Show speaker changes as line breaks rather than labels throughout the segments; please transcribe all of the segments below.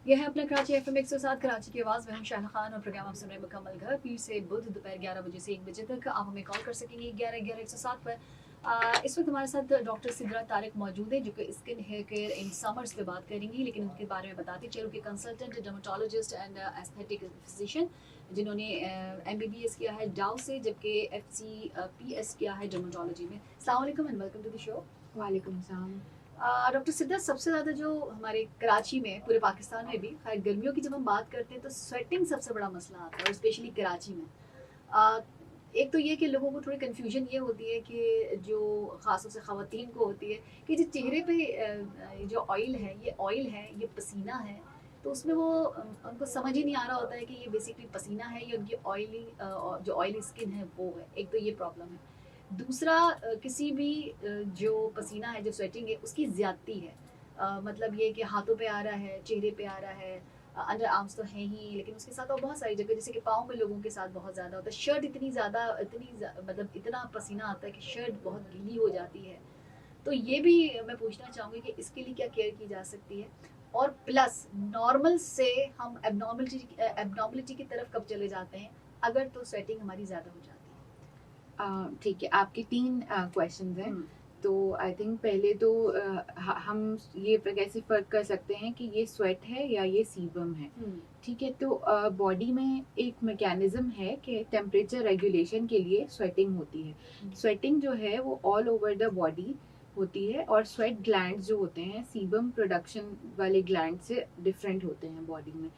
यह है अपना कराची एफएम 107 कराची की आवाज़ में हम शाह खान और प्रोग्राम आप सुन रहे हैं मुकम्मल घर पीर से बुध दोपहर 11 बजे से 1 बजे तक आप हमें कॉल कर सकेंगे 11 11 107 पर। इस वक्त हमारे साथ डॉक्टर सिद्रा तारिक मौजूद है जो कि skin hair care in summers पे बात करेंगी, लेकिन उनके बारे में बताते चलो कि consultant dermatologist and aesthetic physician जिन्होंने एमबीबीएस किया है डाउ से, जबकि एफसीपीएस किया है डर्मेटोलॉजी में। अस्सलाम वालेकुम and welcome to the show.
वालेकुम सलाम।
डॉक्टर सिद्धा, सबसे ज़्यादा जो हमारे कराची में, पूरे पाकिस्तान में भी, खैर गर्मियों की जब हम बात करते हैं तो स्वेटिंग सबसे बड़ा मसला आता है, और स्पेशली कराची में। आ, एक तो ये कि लोगों को थोड़ी कन्फ्यूजन ये होती है कि जो ख़ास तौर से ख़वातीन को होती है कि जो चेहरे पे जो ऑयल है, ये पसीना है, तो उसमें वो उनको समझ ही नहीं आ रहा होता है कि ये बेसिकली पसीना है, ये उनकी जो ऑयली स्किन है वो है। एक तो ये प्रॉब्लम है। दूसरा, किसी भी जो पसीना है, जो स्वेटिंग है, उसकी ज़्यादती है। मतलब ये कि हाथों पे आ रहा है, चेहरे पे आ रहा है, अंडर आर्म्स तो हैं ही, लेकिन उसके साथ और बहुत सारी जगह, जैसे कि पाँव में लोगों के साथ बहुत ज़्यादा होता है। शर्ट मतलब इतना पसीना आता है कि शर्ट बहुत गीली हो जाती है। तो ये भी मैं पूछना चाहूँगी कि इसके लिए क्या केयर की जा सकती है, और प्लस नॉर्मल से हम एबनॉर्मलिटी की तरफ कब चले जाते हैं अगर तो स्वेटिंग हमारी ज़्यादा हो जाती
ठीक है, आपके 3 क्वेश्चंस हैं।
है।
तो आई थिंक पहले तो हम ये कैसे फ़र्क कर सकते हैं कि ये स्वेट है या ये सीबम है। ठीक है, तो बॉडी में एक मैकेनिज़्म है कि टेम्परेचर रेगुलेशन के लिए स्वेटिंग होती है। स्वेटिंग जो है वो ऑल ओवर द बॉडी होती है, और स्वेट ग्लैंड्स जो होते हैं सीबम प्रोडक्शन वाले ग्लैंड से डिफरेंट होते हैं बॉडी में।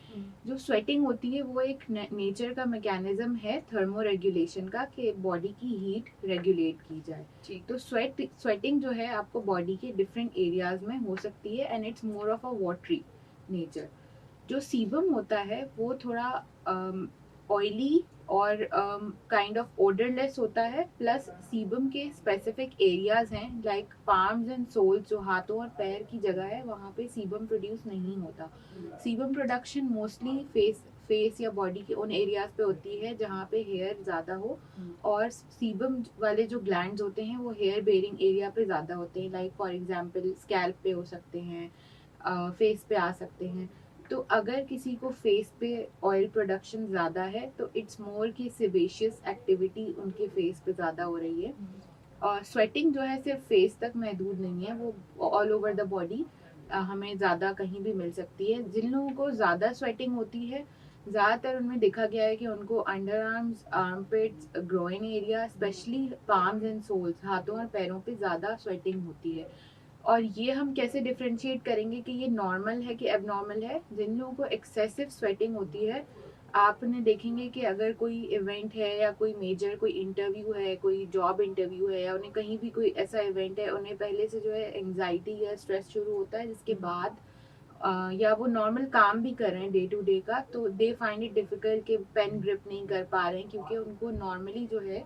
जो स्वेटिंग होती है वो एक नेचर का मैकेनिज्म है थर्मो रेगुलेशन का, कि बॉडी की हीट रेगुलेट की जाए। तो स्वेटिंग जो है आपको बॉडी के डिफरेंट एरियाज में हो सकती है, and it's more of a watery nature. जो सीबम होता है वो थोड़ा ऑयली और काइंड ऑफ ओडरलेस होता है। प्लस सीबम के स्पेसिफिक एरियाज हैं लाइक पार्म्स एंड सोल्स, जो हाथों और पैर की जगह है, वहाँ पे सीबम प्रोड्यूस नहीं होता। सीबम प्रोडक्शन मोस्टली फेस या बॉडी के उन एरियाज पे होती है जहाँ पे हेयर ज़्यादा हो, और सीबम वाले जो ग्लैंड्स होते हैं वो हेयर बेयरिंग एरिया पे ज़्यादा होते हैं, लाइक फॉर एग्जांपल स्कैल्प पे हो सकते हैं, फेस पे आ सकते हैं। तो अगर किसी को फेस पे ऑयल प्रोडक्शन ज़्यादा है तो इट्स मोर की सिबेशियस एक्टिविटी उनके फेस पे ज़्यादा हो रही है। और स्वेटिंग जो है सिर्फ फेस तक महदूद नहीं है, वो ऑल ओवर द बॉडी हमें ज़्यादा कहीं भी मिल सकती है। जिन लोगों को ज़्यादा स्वेटिंग होती है, ज़्यादातर उनमें देखा गया है कि उनको under arms, armpits, groin area, specially palms and soles, हाथों और पैरों पे ज़्यादा स्वेटिंग होती है। और ये हम कैसे डिफरेंशिएट करेंगे कि ये नॉर्मल है कि एबनॉर्मल है? जिन लोगों को एक्सेसिव स्वेटिंग होती है, आपने देखेंगे कि अगर कोई इवेंट है या कोई मेजर कोई इंटरव्यू है, कोई जॉब इंटरव्यू है, या उन्हें कहीं भी कोई ऐसा इवेंट है, उन्हें पहले से जो है एंग्जाइटी या स्ट्रेस शुरू होता है, जिसके बाद या वो नॉर्मल काम भी कर रहे हैं डे टू डे का, तो दे फाइंड इट डिफिकल्ट कि पेन ग्रिप नहीं कर पा रहे हैं, क्योंकि उनको नॉर्मली जो है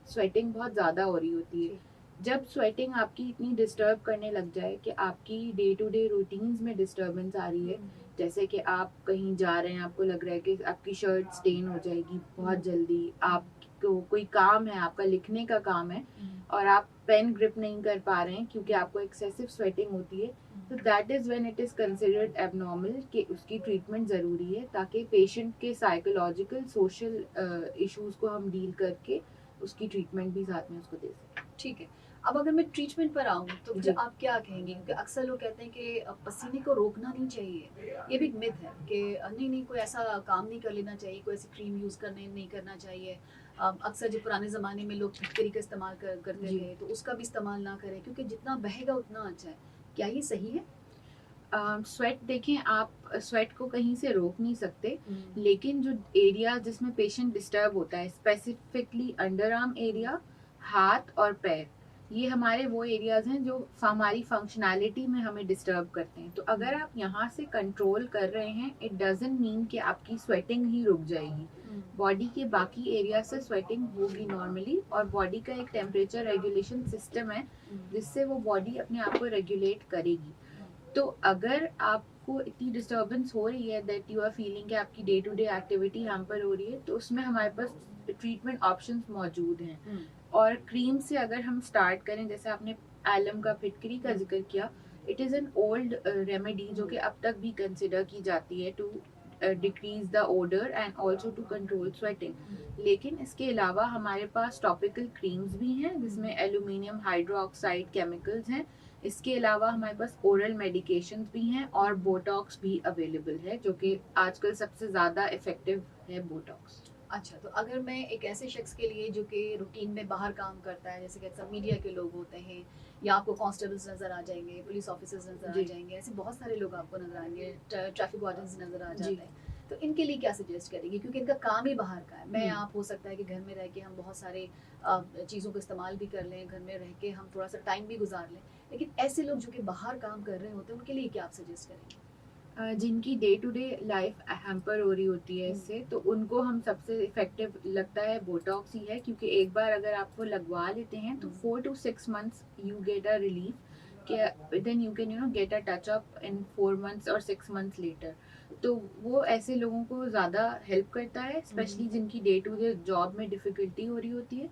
स्वेटिंग बहुत ज़्यादा हो रही होती है। जब स्वेटिंग आपकी इतनी डिस्टर्ब करने लग जाए कि आपकी डे टू डे रूटीन्स में डिस्टर्बेंस आ रही है, जैसे कि आप कहीं जा रहे हैं, आपको लग रहा है कि आपकी शर्ट स्टेन हो जाएगी बहुत जल्दी, आपको कोई काम है, आपका लिखने का काम है, और आप पेन ग्रिप नहीं कर पा रहे हैं क्योंकि आपको एक्सेसिव स्वेटिंग होती है, तो that is when it is considered abnormal कि उसकी ट्रीटमेंट ज़रूरी है, ताकि पेशेंट के साइकोलॉजिकल सोशल इश्यूज़ को हम डील करके उसकी ट्रीटमेंट भी साथ में उसको दे सकें।
ठीक है। अब अगर मैं ट्रीटमेंट पर आऊँ तो फिर आप क्या कहेंगे, क्योंकि अक्सर लोग कहते हैं कि पसीने को रोकना नहीं चाहिए, ये भी एक मिथ है कि नहीं कोई ऐसा काम नहीं कर लेना चाहिए, कोई ऐसी क्रीम यूज़ करने नहीं करना चाहिए। अक्सर जो पुराने ज़माने में लोग फिटकरी का इस्तेमाल करते थे, तो उसका भी इस्तेमाल ना करें क्योंकि जितना बहेगा उतना अच्छा है। क्या ये सही है?
स्वेट देखें, आप स्वेट को कहीं से रोक नहीं सकते, लेकिन जो एरिया जिसमें पेशेंट डिस्टर्ब होता है, स्पेसिफिकली अंडर आर्म एरिया, हाथ और पैर, ये हमारे वो एरियाज हैं जो हमारी फंक्शनैलिटी में हमें डिस्टर्ब करते हैं। तो अगर आप यहाँ से कंट्रोल कर रहे हैं, इट डजंट मीन कि आपकी स्वेटिंग ही रुक जाएगी। बॉडी के बाकी एरिया से स्वेटिंग होगी नॉर्मली, और बॉडी का एक टेम्परेचर रेगुलेशन सिस्टम है जिससे वो बॉडी अपने आप को रेगुलेट करेगी। तो अगर आपको इतनी डिस्टर्बेंस हो रही है दैट यू आर फीलिंग कि आपकी day to day activity hamper हो रही है, तो उसमें हमारे पास ट्रीटमेंट ऑप्शंस मौजूद हैं। और क्रीम से अगर हम स्टार्ट करें, जैसे आपने एलम का, फिटकरी का जिक्र किया, it is an old remedy जो कि अब तक भी कंसिडर की जाती है to decrease the odour and also to control sweating. लेकिन इसके अलावा हमारे पास टॉपिकल क्रीम्स भी हैं जिसमें एल्यूमिनियम हाइड्रोक्साइड केमिकल्स हैं। इसके अलावा हमारे पास ओरल मेडिकेशंस भी हैं और बोटॉक्स भी अवेलेबल है जो कि आजकल सबसे ज़्यादा इफ़ेक्टिव है बोटॉक्स।
अच्छा, तो अगर मैं एक ऐसे शख्स के लिए जो कि रूटीन में बाहर काम करता है, जैसे कि सब मीडिया के लोग होते हैं या आपको कांस्टेबल्स नज़र आ जाएंगे, पुलिस ऑफिसर्स नज़र आ
जी।
जाएंगे, ऐसे बहुत सारे लोग आपको नज़र आएंगे, ट्रैफिक वार्डन्स नज़र आ
जी।
जाते हैं, तो इनके लिए क्या सजेस्ट करेंगे? क्योंकि इनका काम ही बाहर का है। मैं आप हो सकता है कि घर में रह के हम बहुत सारे चीज़ों को इस्तेमाल भी कर लें, घर में रह के हम थोड़ा सा टाइम भी गुजार लें, लेकिन ऐसे लोग जो कि बाहर काम कर रहे होते हैं उनके लिए क्या आप सजेस्ट करेंगे?
जिनकी day to day life hamper हो रही होती है इससे, तो उनको हम सबसे इफेक्टिव लगता है बोटॉक्स ही है, क्योंकि एक बार अगर आपको लगवा लेते हैं तो 4 to 6 months you get a relief, then you can get a touch up in 4 months और 6 months लेटर। तो वो ऐसे लोगों को ज़्यादा हेल्प करता है, स्पेशली जिनकी डे टू डे जॉब में डिफ़िकल्टी हो रही होती है।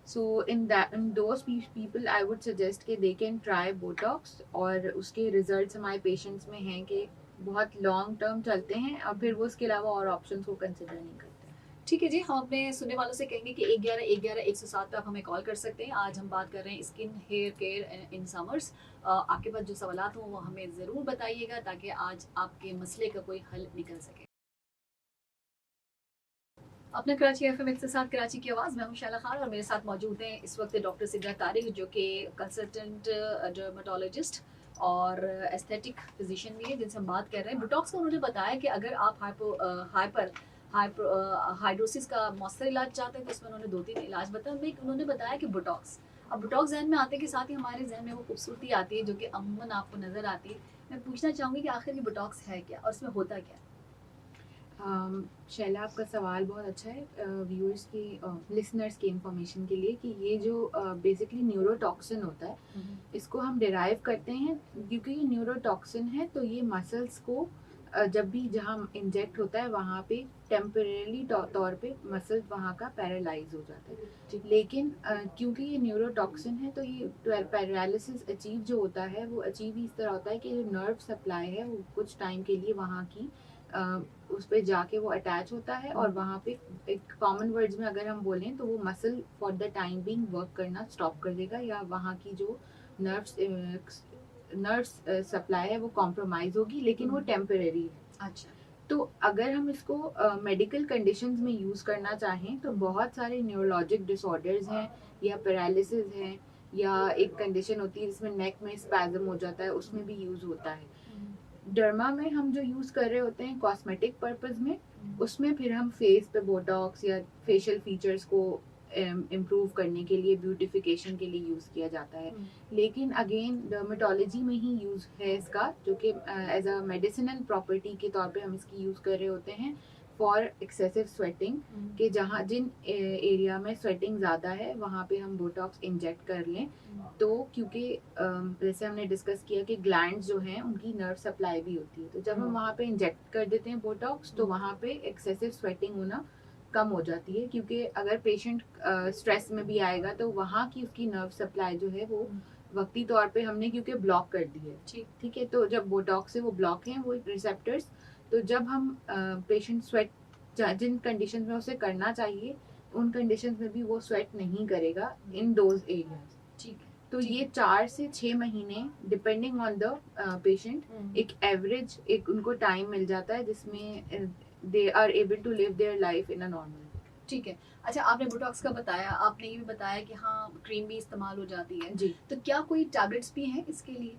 So in those people I would suggest कि दे कैन ट्राई बोटॉक्स, और उसके रिजल्ट्स हमारे पेशेंट्स में हैं कि बहुत लॉन्ग टर्म चलते हैं, और फिर वो उसके अलावा और ऑप्शंस को कंसिडर नहीं करते।
ठीक है जी, हम अपने सुनने वालों से कहेंगे कि 11 11 107 पे आप हमें कॉल कर सकते हैं। आज हम बात कर रहे हैं skin hair care in summers. आपके पास जो सवालात हों वो हमें ज़रूर बताइएगा ताकि आज आपके मसले का कोई हल निकल सके। अपना कराची एफएम 107 कराची की आवाज़, मैं हूं शैला खान और मेरे साथ मौजूद हैं इस वक्त डॉक्टर सिद्रा तारिक जो कि कंसल्टेंट डर्माटोलॉजिस्ट और एस्थेटिक फिजिशियन भी है, जिनसे हम बात कर रहे हैं बुटॉक्स का। उन्होंने बताया कि अगर आप हाइड्रोसिस का मौसर इलाज चाहते हैं तो इसमें उन्होंने 2-3 इलाज बताए। उनमें उन्होंने बताया कि बुटॉक्स, अब बुटॉक्स जहन में आते के साथ ही हमारे जहन में वो खूबसूरती आती है जो कि अमूमन आपको नज़र आती है। मैं पूछना चाहूँगी कि आखिर ये बुटॉक्स है क्या और इसमें होता क्या है?
शैला, आपका सवाल बहुत अच्छा है व्यूअर्स की, लिसनर्स की इंफॉर्मेशन के लिए, कि ये जो बेसिकली न्यूरोटॉक्सिन होता है इसको हम डिराइव करते हैं, क्योंकि ये न्यूरोटॉक्सिन है तो ये मसल्स को जब भी जहाँ इंजेक्ट होता है वहाँ पे टेम्परेरी तौर पे मसल्स वहाँ का पैरालाइज हो जाता है। लेकिन क्योंकि ये न्यूरोटॉक्सिन है तो ये पैरालिसिस अचीव जो होता है वो अचीव ही इस तरह होता है कि जो नर्व सप्लाई है वो कुछ टाइम के लिए वहाँ की उस पर जाके वो अटैच होता है, और वहाँ पे एक कॉमन वर्ड्स में अगर हम बोलें तो वो muscle for the time being work करना स्टॉप कर देगा, या वहाँ की जो नर्व्स सप्लाई है वो कॉम्प्रोमाइज होगी, लेकिन वो टेम्परेरी है।
अच्छा।
तो अगर हम इसको मेडिकल कंडीशंस में यूज़ करना चाहें तो बहुत सारे न्यूरोलॉजिक डिसऑर्डर्स हैं, या पैरालिसिस हैं, या एक कंडीशन होती है जिसमें नेक में स्पैज़म हो जाता है, उसमें भी यूज़ होता है। डर्मा में हम जो यूज़ कर रहे होते हैं कॉस्मेटिक पर्पस में, उसमें फिर हम फेस पे बोटॉक्स या फेशियल फीचर्स को इम्प्रूव करने के लिए, ब्यूटिफिकेशन के लिए यूज़ किया जाता है। लेकिन अगेन डर्मेटोलॉजी में ही यूज़ है इसका, जो कि एज अ मेडिसिनल प्रॉपर्टी के तौर पे हम इसकी यूज़ कर रहे होते हैं फॉर एक्सेसिव स्वेटिंग, कि जहाँ जिन एरिया में स्वेटिंग ज़्यादा है वहाँ पे हम बोटॉक्स इंजेक्ट कर लें। तो क्योंकि जैसे हमने डिस्कस किया कि ग्लैंड्स जो हैं उनकी नर्व सप्लाई भी होती है, तो जब हम वहाँ पे इंजेक्ट कर देते हैं बोटॉक्स तो वहाँ पे एक्सेसिव स्वेटिंग होना कम हो जाती है, क्योंकि अगर पेशेंट स्ट्रेस में भी आएगा तो वहाँ की उसकी नर्व सप्लाई जो है वो वक्ती तौर पे हमने क्योंकि ब्लॉक कर दी है। ठीक है, तो जब बोटॉक्स से वो ब्लॉक हैं वो रिसेप्टर्स, तो जब हम पेशेंट स्वेट जिन कंडीशन में उसे करना चाहिए उन कंडीशंस में भी वो स्वेट नहीं करेगा इन दोज एरियाज।
ठीक है।
तो ये 4 से 6 महीने डिपेंडिंग ऑन द पेशेंट एक एवरेज एक उनको टाइम मिल जाता है जिसमें they are able to live their life in a normal.
ठीक है। अच्छा, आपने बोटॉक्स का बताया, आपने ये भी बताया कि हाँ क्रीम भी इस्तेमाल हो जाती है
जी।
तो क्या कोई टैबलेट्स भी हैं इसके लिए?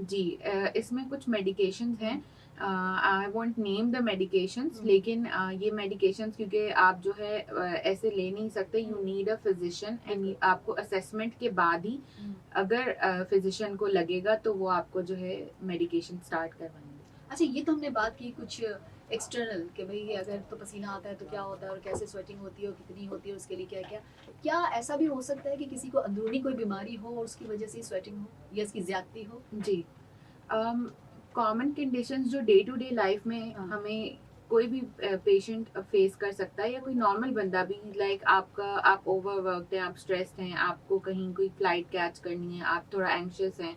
जी, इसमें कुछ मेडिकेशंस हैं, I want name the medications, लेकिन ये मेडिकेशंस क्योंकि आप जो है ऐसे ले नहीं सकते, you need a physician, and आपको असेसमेंट के बाद ही अगर फिजिशियन को लगेगा तो वो आपको जो है मेडिकेशन स्टार्ट करवाएंगे।
अच्छा, ये तो हमने बात की कुछ एक्सटर्नल कि भाई अगर तो पसीना आता है तो क्या होता है और कैसे स्वेटिंग होती है और कितनी होती है, उसके लिए क्या क्या क्या ऐसा भी हो सकता है कि किसी को अंदरूनी कोई बीमारी हो और उसकी वजह से स्वेटिंग हो या इसकी ज्यादती हो?
जी, कॉमन कंडीशंस जो डे टू डे लाइफ में हमें कोई भी पेशेंट फेस कर सकता है, या कोई नॉर्मल बंदा भी, लाइक आप ओवरवर्क्ड हैं, आप स्ट्रेस्ड हैं, आपको कहीं कोई फ्लाइट कैच करनी है, आप थोड़ा एंग्शियस हैं,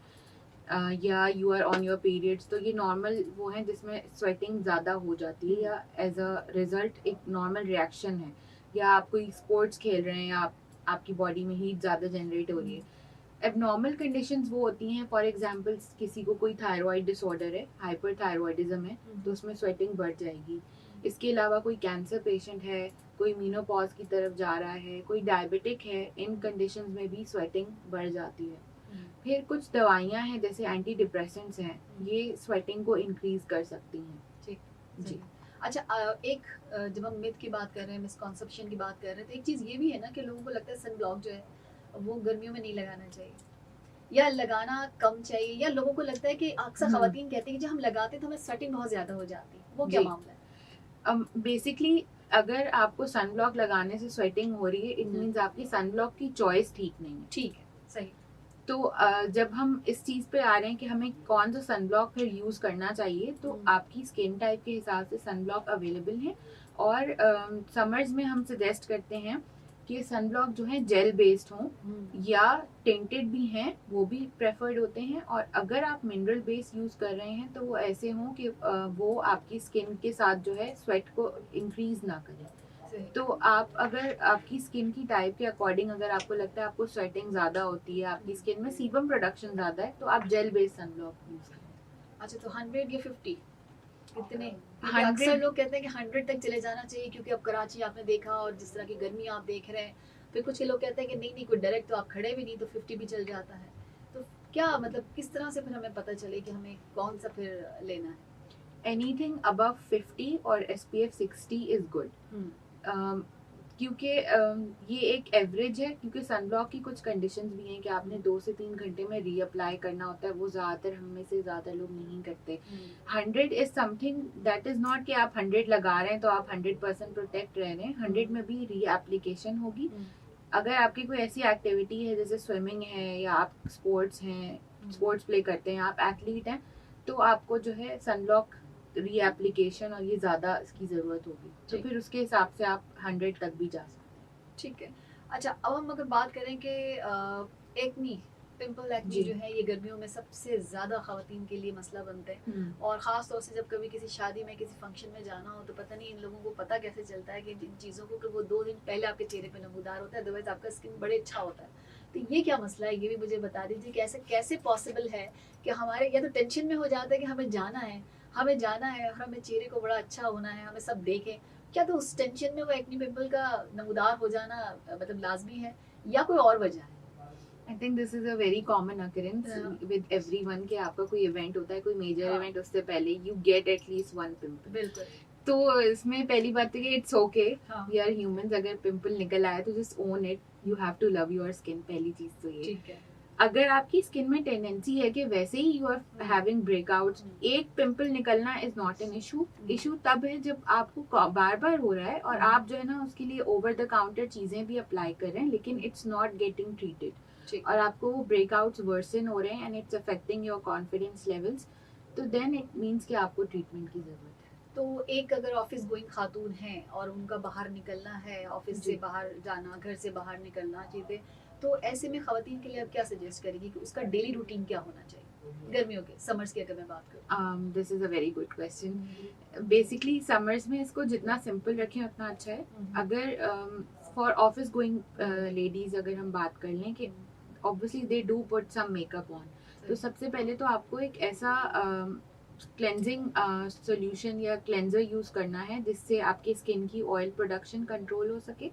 या you are on your periods, तो ये नॉर्मल वो है जिसमें स्वेटिंग ज़्यादा हो जाती है या एज अ रिजल्ट एक नॉर्मल रिएक्शन है, या आप कोई स्पोर्ट्स खेल रहे हैं या आपकी बॉडी में हीट ज़्यादा जनरेट हो रही है। एबनॉर्मल कंडीशंस वो होती हैं, फॉर एग्जांपल किसी को कोई थायराइड डिसऑर्डर है, हाइपरथायरॉयडिज्म है, तो उसमें स्वेटिंग बढ़ जाएगी। इसके अलावा कोई कैंसर पेशेंट है, कोई मीनोपॉज की तरफ जा रहा है, कोई डायबिटिक है, इन कंडीशंस में भी स्वेटिंग बढ़ जाती है। फिर कुछ दवाइयाँ हैं जैसे एंटी डिप्रेसेंट्स हैं, ये स्वेटिंग को इंक्रीज कर सकती हैं।
ठीक
जी।
अच्छा, जब हम मिथ की बात कर रहे हैं, मिसकॉन्सेप्शन की बात कर रहे हैं, तो एक चीज़ ये भी है ना कि लोगों को लगता है सन ब्लॉक जो है वो गर्मियों में नहीं लगाना चाहिए, या लगाना कम चाहिए, या लोगों को लगता है कि अक्सर खवातीन कहती हैं कि जब हम लगाते हैं तो हमें स्वेटिंग बहुत ज़्यादा हो जाती है, वो क्या
जी।
मामला है?
बेसिकली अगर आपको सन ब्लॉक लगाने से स्वेटिंग हो रही है, इट मीन्स आपकी सन ब्लॉक की चॉइस ठीक नहीं है।
ठीक है, सही।
तो जब हम इस चीज़ पे आ रहे हैं कि हमें कौन सा सन ब्लॉक फिर यूज़ करना चाहिए, तो आपकी स्किन टाइप के हिसाब से सन ब्लॉक अवेलेबल है। और समर्स में हम सजेस्ट करते हैं कि सन ब्लॉक जो है जेल बेस्ड हों, या टिंटेड भी हैं, वो भी प्रेफर्ड होते हैं। और अगर आप मिनरल बेस यूज़ कर रहे हैं तो वो ऐसे हों कि वो आपकी स्किन के साथ जो है स्वेट को इंक्रीज ना करें। तो आप अगर आपकी स्किन की टाइप के अकॉर्डिंग अगर आपको लगता है आपको स्वेटिंग ज़्यादा होती है, आपकी स्किन में सीबम प्रोडक्शन ज़्यादा है, तो आप जेल बेस्ड सनब्लॉक यूज़ करें।
अच्छा, तो 100 या 50 कितने?
100
अक्सर लोग कहते हैं कि 100 तक चले जाना चाहिए, क्योंकि अब कराची आपने देखा और जिस तरह की गर्मी आप देख रहे हैं। फिर कुछ लोग कहते हैं कि नहीं नहीं, कोई डायरेक्ट तो आप खड़े भी नहीं, तो 50 भी चल जाता है। तो क्या मतलब किस तरह से फिर हमें पता चले कि हमें कौन सा फिर लेना है?
एनीथिंग अबव 50 और SPF 60 इज़ गुड। क्योंकि ये एक एवरेज है, क्योंकि सनब्लॉक की कुछ कंडीशंस भी हैं कि आपने 2 से 3 घंटे में रीअप्लाई करना होता है, वो ज़्यादातर हम में से ज़्यादा लोग नहीं करते। 100 is something that is not कि आप 100 लगा रहे हैं तो आप 100% प्रोटेक्ट रह रहे हैं। 100 में भी रीएप्लीकेशन होगी। अगर आपकी कोई ऐसी एक्टिविटी है जैसे स्विमिंग है, या आप स्पोर्ट्स हैं, स्पोर्ट्स प्ले करते हैं, आप एथलीट हैं, तो आपको जो है सनब्लॉक रीएप्लीकेशन और ये ज़्यादा इसकी ज़रूरत होगी, तो फिर उसके हिसाब से आप 100 तक भी जा सकते हैं।
ठीक है। अच्छा, अब हम अगर बात करें कि एक्नी, पिंपल एक्नी जो है ये गर्मियों में सबसे ज़्यादा ख़वातीन के लिए मसला बनता है। और ख़ास तौर से जब कभी किसी शादी में, किसी फंक्शन में जाना हो, तो पता नहीं इन लोगों को पता कैसे चलता है कि इन चीज़ों को, कि वो 2 दिन पहले आपके चेहरे पे नमूदार होता है, अदरवाइज आपका स्किन बड़े अच्छा होता है। तो ये क्या मसला है, ये भी मुझे बता दीजिए कि ऐसे कैसे पॉसिबल है कि हमारे या तो टेंशन में हो जाता है कि हमें जाना है, और हमें चेहरे को बड़ा अच्छा होना है, हमें सब देखें, क्या तो उस टेंशन में वो एक्नी पिंपल का नमूदार हो जाना मतलब लाजमी है, या कोई और वजह है?
I think this is a very common occurrence with everyone कि आपका कोई इवेंट होता है, कोई मेजर इवेंट, उससे पहले you get at least one pimple.
बिल्कुल।
तो इसमें पहली बात है कि it's okay, we are humans, अगर पिंपल निकल आया तो just own it, you have to love your skin, पहली चीज तो ये।
ठीक है।
अगर आपकी स्किन में टेंडेंसी है कि वैसे ही यू आर हैविंग ब्रेकआउट्स, एक पिंपल निकलना is not an issue. Issue तब है जब आपको बार बार हो रहा है और आप जो है ना उसके लिए ओवर द काउंटर चीजें भी अप्लाई कर रहे हैं, लेकिन इट्स नॉट गेटिंग ट्रीटेड और आपको वो ब्रेकआउट्स वर्सन हो रहे हैं and it's affecting your confidence levels, तो देन इट मीन्स कि आपको ट्रीटमेंट की जरूरत है।
तो एक अगर ऑफिस गोइंग खातून है और उनका बाहर निकलना है, ऑफिस से बाहर जाना, घर से बाहर निकलना चीज़ें, तो ऐसे में खवातीन के लिए आप क्या सजेस्ट करेंगी कि उसका डेली रूटीन क्या होना चाहिए गर्मियों के, समर्स की अगर मैं बात करूँ?
This is a very good question. Basically summers में इसको जितना सिंपल रखें उतना अच्छा है। अगर फॉर ऑफिस गोइंग लेडीज अगर हम बात कर लें कि obviously they do put some makeup on, तो सबसे पहले तो आपको एक ऐसा क्लेंजिंग सोल्यूशन या क्लेंजर यूज करना है जिससे आपकी स्किन की ऑयल प्रोडक्शन कंट्रोल हो सके,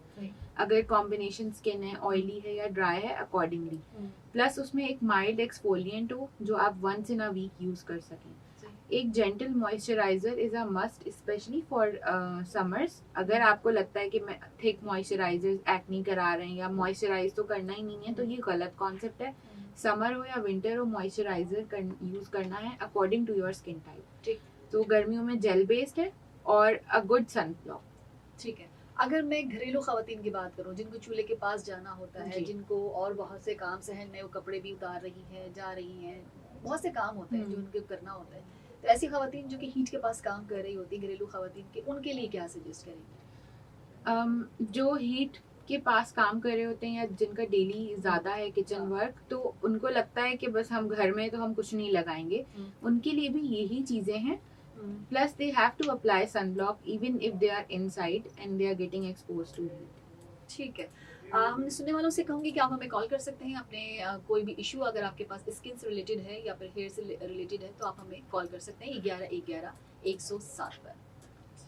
अगर कॉम्बिनेशन स्किन है, ऑयली है या ड्राई है अकॉर्डिंगली। प्लस उसमें एक माइल्ड एक्सफोलिएंट हो जो आप once in a week use कर सकें। एक gentle moisturizer is a must, specially for summers. अगर आपको लगता है कि मैं थिक मॉइस्चराइजर एक्नी करा रहे हैं या मॉइस्चराइज तो करना ही नहीं है, तो ये गलत कॉन्सेप्ट है। समर हो या विंटर हो, मॉइस्चराइजर यूज करना है according to your skin type. तो गर्मियों में जेल बेस्ड है और अ गुड सन ब्लॉक।
ठीक है। अगर मैं घरेलू खवातीन की बात करूं, जिनको चूल्हे के पास जाना होता है, जिनको और बहुत से काम, सहन में वो कपड़े भी उतार रही हैं, जा रही हैं, बहुत से काम होते हैं जो उनको करना होता है, तो ऐसी खवातीन जो कि हीट के पास काम कर रही होती है, घरेलू खवातीन के, उनके लिए क्या सजेस्ट करेंगे?
जो हीट के पास काम कर रहे होते हैं या जिनका डेली ज़्यादा है किचन वर्क, तो उनको लगता है कि बस हम घर में तो हम कुछ नहीं लगाएंगे, उनके लिए भी यही चीज़ें हैं. Plus they have to apply sunblock even if they are inside and they are getting exposed to heat.
ठीक है. हम सुनने वालों से कहूँगी कि आप हमें कॉल कर सकते हैं अपने कोई भी इशू अगर आपके पास स्किन से रिलेटेड है या फिर हेयर से रिलेटेड है तो आप हमें कॉल कर सकते हैं 11 11 107 पर.